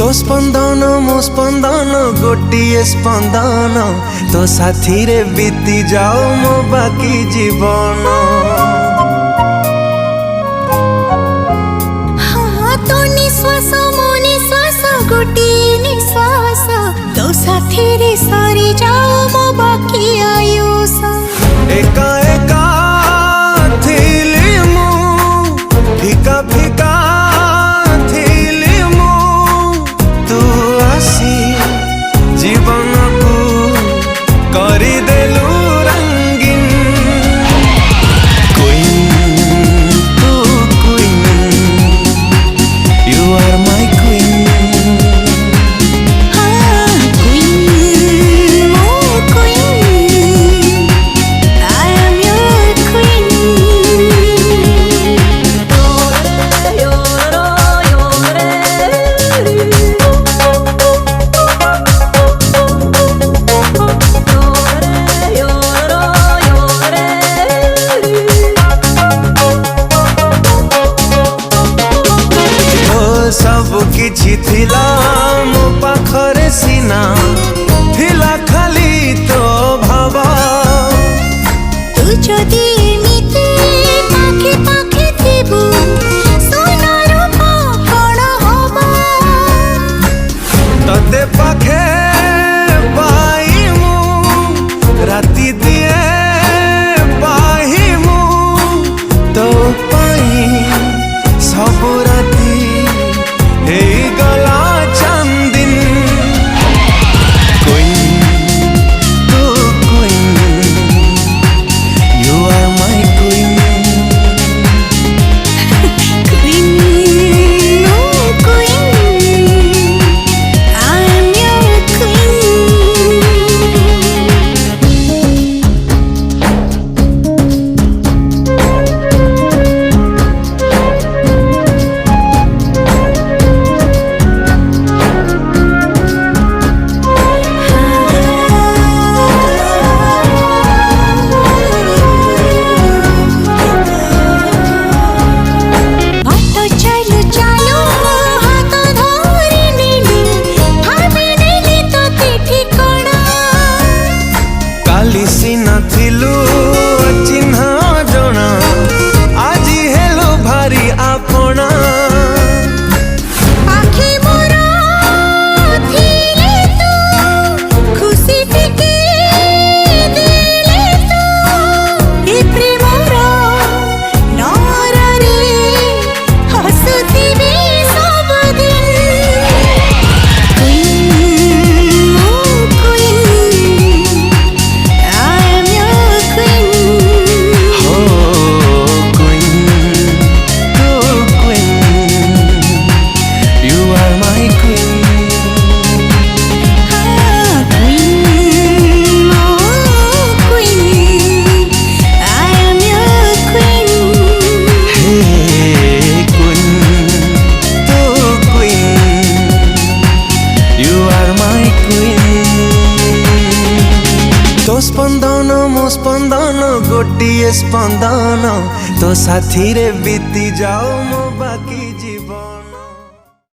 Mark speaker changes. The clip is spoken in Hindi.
Speaker 1: तो स्पंदन मो स्पंदन गोटिए स्पंदन तो साथी रे बीती जाओ मो बाकी जीवन।
Speaker 2: हाँ तो निश्वास मो निश्वास गोटिए निश्वास तो साथी रे सरी जाओ मो बाकी आयुष।
Speaker 1: एका एका थिली मु फिका फिका थिली मु तू आसी जीवन को करी देलु रंगीन। क्वीन तू queen you are my queen. सब किछि थिला मो पाखरे सीना थिला खाली तो भावा।
Speaker 2: तू जदि एमिते पाखे पाखे थिबु सोनार कोण होबा।
Speaker 1: तते पाखे पाई मु राती दिए पाही मु तो पाई सब राती हे गला चांदिन। क्वीन तू queen you are my queen.
Speaker 2: Queen, oh queen, I am your queen. Auto चालू चालू हाथ धरी नेली भाभी नेली तो ठिकाना।
Speaker 1: काली सीना थिलु चिन्ह जणा आजी हेलो भारी आपणा।
Speaker 2: आखि मोरा थिले तू खुशी टिके देले तू ए प्रेमरा नर रे हसुथिबे सब दिन। Queen oh queen I am your queen.
Speaker 1: हो क्वीन तू queen you are my queen.
Speaker 2: Queen, oh queen, I am your queen.
Speaker 1: Hey queen तू queen you are my queen. तो स्पंदन मो स्पंदन गोटिए स्पंदन तो साथी रे बीती जाओ मो बाकी जीवन।